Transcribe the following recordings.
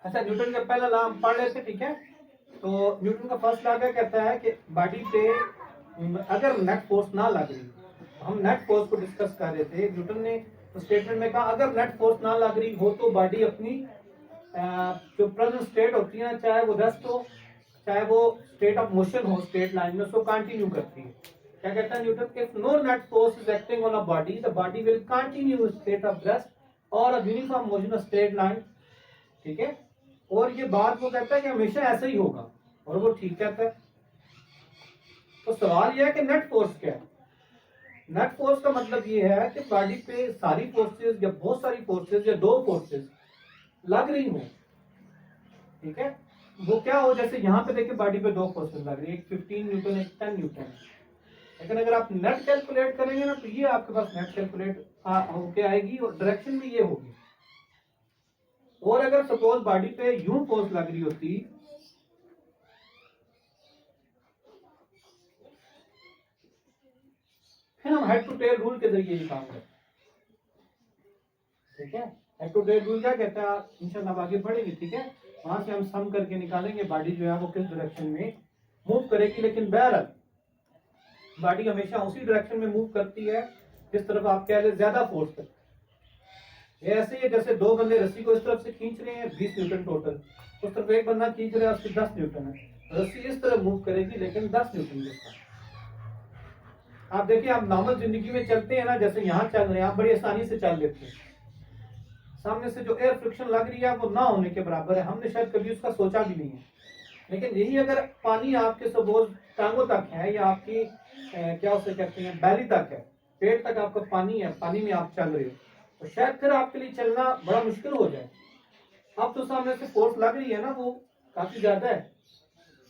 अच्छा, न्यूटन का पहला लॉ हम पढ़ लेते, ठीक है। तो न्यूटन का फर्स्ट लॉ क्या कहता है कि बॉडी पे अगर नेट फोर्स ना लग रही, हम नेट फोर्स को डिस्कस कर रहे थे, न्यूटन ने स्टेटमेंट में कहा अगर नेट फोर्स ना लग रही हो तो बॉडी अपनी जो प्रेजेंट स्टेट होती है, चाहे वो रेस्ट हो चाहे वो स्टेट ऑफ मोशन हो, स्टेट लाइन में, उसको कंटिन्यू करती है। क्या कहता है Newton, if no net force is acting on a body the body will continue state of rest और a uniform motion of straight line, ठीक है। और ये बात वो कहता है कि हमेशा ऐसा ही होगा, और वो ठीक कहता है। तो सवाल यह है कि नेट फोर्स क्या है। नेट फोर्स का मतलब ये है कि बॉडी पे सारी फोर्सेस या बहुत सारी फोर्सेस या दो फोर्सेस लग रही हो, ठीक है। वो क्या हो, जैसे यहाँ पे देखिए बॉडी पे दो फोर्सेस लग रही है, एक 15 न्यूटन एक 10 न्यूटन है। लेकिन अगर आप नेट कैलकुलेट करेंगे ना तो ये आपके पास नेट कैलकुलेट होके आएगी और डायरेक्शन भी ये होगी। और अगर सपोज बॉडी पे यूं फोर्स लग रही होती, फिर हम हेड टू टेल रूल के जरिए ये काम करते हैं, ठीक है। हेड टू टेल रूल क्या कहता है, इंशाल्लाह आगे बढ़ेंगे, ठीक है। वहां से हम सम करके निकालेंगे बॉडी जो है वो किस डायरेक्शन में मूव करेगी। लेकिन बहरहाल बॉडी हमेशा उसी डायरेक्शन में मूव करती है जिस तरफ आप कह रहे ज्यादा फोर्स करते हैं। ये ऐसे ही है जैसे दो बंदे रस्सी को इस तरफ से खींच रहे हैं, 20 न्यूटन टोटल, उस तरफ एक बंदा खींच रहा है, उसकी 10 न्यूटन है, रस्सी इस तरफ मूव करेगी लेकिन 10 न्यूटन के साथ। आप देखिए, आप नॉर्मल जिंदगी में चलते हैं ना, जैसे यहाँ चल रहे हैं आप बड़ी आसानी से चल लेते हैं, सामने से जो एयर फ्रिक्शन लग रही है वो ना होने के बराबर है, हमने शायद कभी उसका सोचा भी नहीं है। लेकिन यही अगर पानी आपके सपोज टांगों तक है या आपकी क्या उसे कहते हैं बैली तक है, पेट तक आपका पानी है, पानी में आप चल रहे हो, तो शायद फिर आपके लिए चलना बड़ा मुश्किल हो जाए। अब तो सामने से फोर्स लग रही है ना, वो काफी ज्यादा है,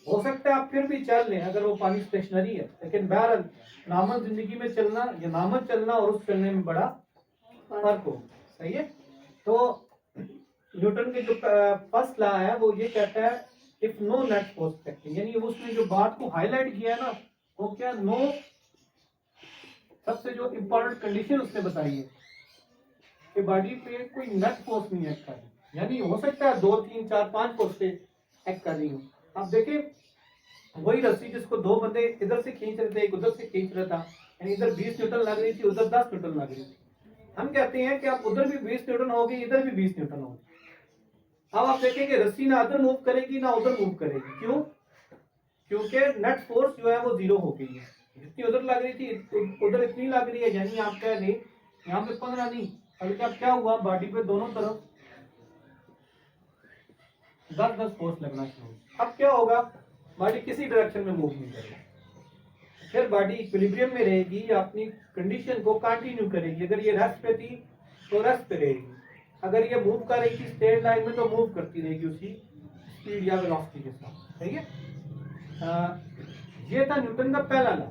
हो सकता है आप फिर भी चल लें अगर वो पानी स्टेशनरी है। लेकिन बहरहाल नॉर्मल जिंदगी में चलना या नॉर्मल चलना और उस चलने में बड़ा फर्क हो, सही है। तो न्यूटन के जो फर्स्ट लॉ है वो ये कहता है if no net force acting, यानी उसने जो बात को हाईलाइट किया है ना, वो क्या, नो, सबसे जो इंपॉर्टेंट कंडीशन उसने बताई है कि बॉडी पे कोई नेट फोर्स नहीं एक्ट कर रही, यानी हो सकता है 2 3 4 5 फोर्स एक्ट कर रही हो। आप देखिए वही रस्सी जिसको दो बंदे इधर से खींच रहे थे एक उधर से खींच रहा था, यानी इधर 20 न्यूटन लग रही थी उधर 10 न्यूटन लग रही थी, हम कहते हैं कि आप उधर भी 20 न्यूटन होगी इधर भी 20 न्यूटन होगी। अब आप देखेंगे रस्सी ना उधर मूव करेगी ना उधर मूव करेगी, क्यों, क्योंकि नेट फोर्स जो है वो जीरो हो गई है, जितनी उधर लग रही थी उधर इतनी लग रही है, यानी आप कह रहे यहाँ पे 15 नहीं, बल्कि अब क्या हुआ बॉडी पे दोनों तरफ 10-10 फोर्स लगना शुरू। अब क्या होगा, बॉडी किसी डायरेक्शन में मूव नहीं करेगी, फिर बॉडी इक्विलिब्रियम में रहेगी या अपनी कंडीशन को कंटिन्यू करेगी। अगर ये रेस्ट पे थी तो रेस्ट पे रहेगी, अगर ये मूव कर रही थी स्ट्रेट लाइन में तो मूव करती रहेगी उसी स्पीड या वेलोसिटी के साथ, सही है। ये था न्यूटन का पहला लॉ।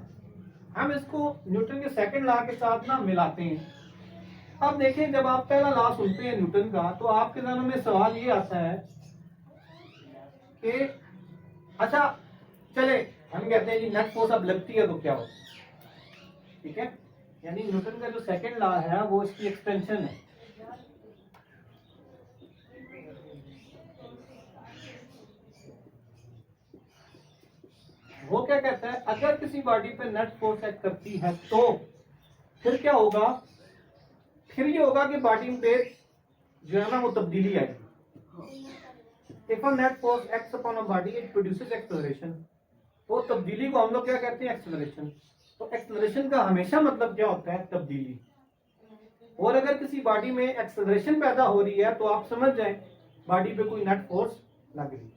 हम इसको न्यूटन के सेकंड लॉ के साथ ना मिलाते हैं। अब देखें, जब आप पहला लॉ सुनते हैं न्यूटन का तो आपके जहन में सवाल ये आता है कि अच्छा चले, हम कहते हैं कि नेट फोर्स अब लगती है तो क्या होता है, ठीक है। यानी न्यूटन का जो सेकंड लॉ है वो इसकी एक्सटेंशन है। वो क्या कहता है, अगर किसी बॉडी पे नेट फोर्स एक्ट करती है तो फिर क्या होगा, फिर ये होगा कि बॉडी पे जो है ना वो तब्दीली आएगी। If a net force acts upon a body it produces acceleration, तो तब्दीली को हम लोग क्या कहते हैं, एक्सेलरेशन। तो एक्सेलरेशन का हमेशा मतलब क्या होता है, तब्दीली। और अगर किसी बॉडी में एक्सेलरेशन पैदा हो रही है तो आप समझ जाएं बॉडी पे कोई नेट फोर्स लग रही है।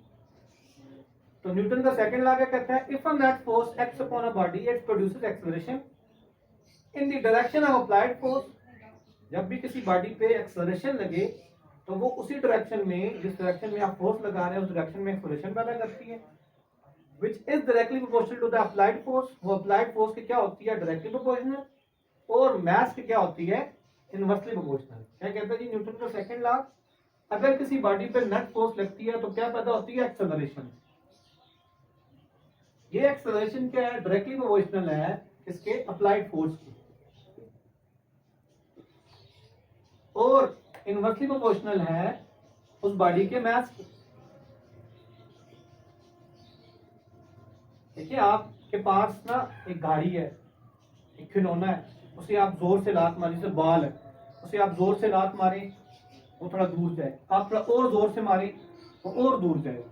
तो न्यूटन का सेकंड लॉ क्या कहता है, if a net force acts upon a body it produces acceleration in the direction of applied force. जब भी किसी बॉडी पे एक्सेलरेशन लगे तो वो उसी डायरेक्शन में, जिस डायरेक्शन में आप फोर्स लगा रहे हैं उस डायरेक्शन में एक्सेलरेशन पैदा करती है, which is directly proportional to the applied force। वो अप्लाइड फोर्स की क्या होती है, डायरेक्टली प्रोपोर्शनल, और मास की क्या होती है, इनवर्सली प्रोपोर्शनल। क्या कहता है जी न्यूटन का सेकंड लॉ, अगर किसी बॉडी पे नेट फोर्स लगती है तो क्या पैदा होती है, एक्सेलरेशन। ये एक्सेलरेशन क्या है, डायरेक्टली प्रोपोर्शनल है इसके अप्लाइड फोर्स की, और इनवर्सली प्रोपोर्शनल है उस बॉडी के मास को। देखिए आपके पास ना एक गाड़ी है, एक खिलौना है, उसे आप जोर से लात मारें, जैसे बॉल है, उसे आप जोर से लात मारें वो थोड़ा दूर जाए, आप थोड़ा और जोर से मारें वो और दूर जाए।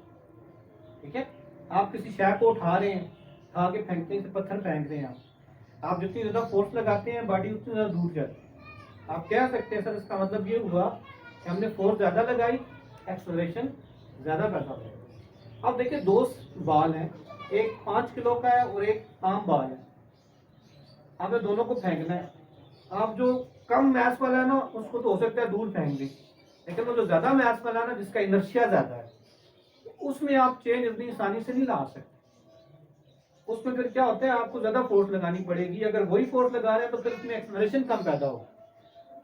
ठीक है, आप किसी शय को उठा रहे हैं, उठा के फेंकते हैं, पत्थर फेंक रहे हैं, आप जितनी ज्यादा फोर्स लगाते हैं बॉडी उतनी ज्यादा दूर जाती है। आप कह सकते हैं सर इसका मतलब ये हुआ कि हमने फोर्स ज्यादा लगाई, एक्सेलरेशन ज्यादा पैदा हुआ। अब देखिए दो बॉल हैं, एक 5 किलो का है और एक आम बॉल है, हमें दोनों को फेंकना है। आप जो कम मैस वाला है ना उसको तो हो सकता है दूर फेंक दें, लेकिन वो जो ज्यादा मैस वाला है ना जिसका इनर्शिया ज्यादा है उसमें आप चेंज इतनी आसानी से नहीं ला सकते। उसमें फिर क्या होता है, आपको ज्यादा फोर्स लगानी पड़ेगी, अगर वही फोर्स लगा रहे हैं तो फिर उसमें एक्सेलरेशन कम पैदा होगा।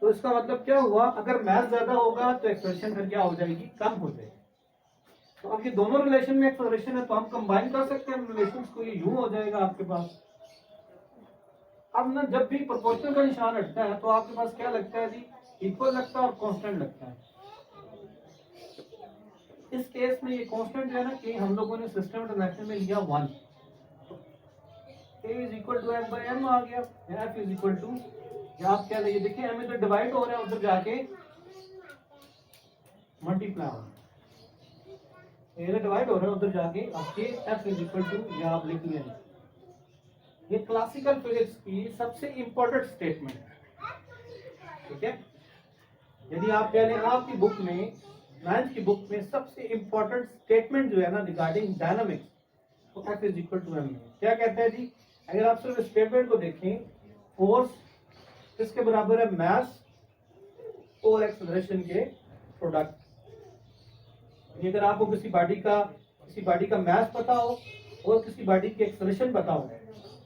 तो इसका मतलब क्या हुआ, अगर मैस ज्यादा होगा तो एक्सेलरेशन फिर क्या हो जाएगी, कम हो जाएगी। तो अब ये दोनों रिलेशन में एक्सेलरेशन है तो हम कंबाइन कर सकते हैं रिलेशंस को, ये यूं हो जाएगा आपके पास। अब ना जब भी प्रोपोर्शनल का निशान हटता है तो आपके पास क्या लगता है जी, इक्वल लगता है और कांस्टेंट लगता है। इस केस में ये कांस्टेंट जो है ना कि हम लोगों ने सिस्टम ट्रांजैक्शन में लिया 1, a is equal to f by m आ गया, f इज इक्वल टू, आप क्या लगे, देखिए m इधर डिवाइड हो रहा है, उधर जाके मल्टीप्लाई हो रहा है, इधर डिवाइड हो रहा है उधर जाके आपके f इज इक्वल टू, या आप लिख लें। ये क्लासिकल फिजिक्स की सबसे इंपॉर्टेंट स्टेटमेंट है। ठीक है, यदि आप कह लें आपकी बुक में, 9th की बुक में सबसे इंपॉर्टेंट स्टेटमेंट जो है ना रिगार्डिंग डायनामिक्स, तो f is equal to m है। क्या कहता है जी, अगर आप सिर्फ स्टेटमेंट को देखें, फोर्स इसके बराबर है मैस और एक्सेलरेशन के प्रोडक्ट। अगर आपको किसी बॉडी का मैस पता हो और किसी बॉडी की एक्सेलरेशन पता हो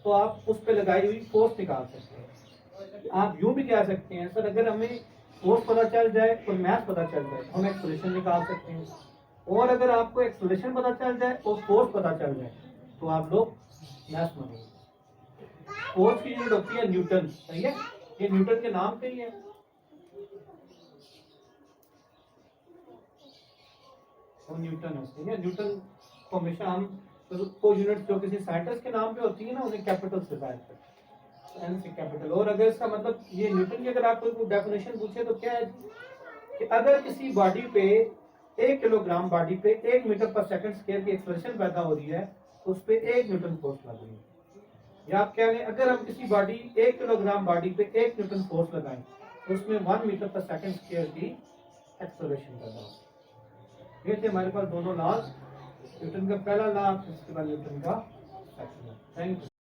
तो आप उस पर लगाई हुई फोर्स निकाल सकते हैं। आप यूं भी कह सकते हैं सर अगर हमें फोर्स पता चल जाए और मैस पता चल जाए हम एक्सेलरेशन निकाल सकते हैं, और अगर आपको एक्सेलरेशन पता चल जाए और फोर्स पता चल जाए तो आप लोग मैस मानेंगे। फोर्स की यूनिट होती है न्यूटन, सही है, ये न्यूटन के नाम पे ही है। और न्यूटन है, न्यूटन को हमेशा हम वो यूनिट जो किसी साइंटिस्ट के नाम पे होती है ना उन्हें कैपिटल से जाहिर करते हैं, एन से कैपिटल। और अगर इसका मतलब ये न्यूटन की अगर आपको कोई डेफिनेशन पूछे तो क्या है कि अगर किसी बॉडी पे 1 किलोग्राम बॉडी पे 1 मीटर पर सेकंड स्क्वायर की एक्सेलरेशन पैदा हो रही है तो उस पे 1 न्यूटन फोर्स लग रही है। या आप कह लें अगर हम किसी बॉडी 1 किलोग्राम बॉडी पे 1 न्यूटन फोर्स लगाएं तो उसमें 1 मीटर पर सेकंड स्क्वायर की एक्सेलरेशन पैदा हो। ये थे हमारे पास दोनों लॉज, न्यूटन का पहला लॉ, इसके बाद न्यूटन का सेकंड लॉ। Thank you.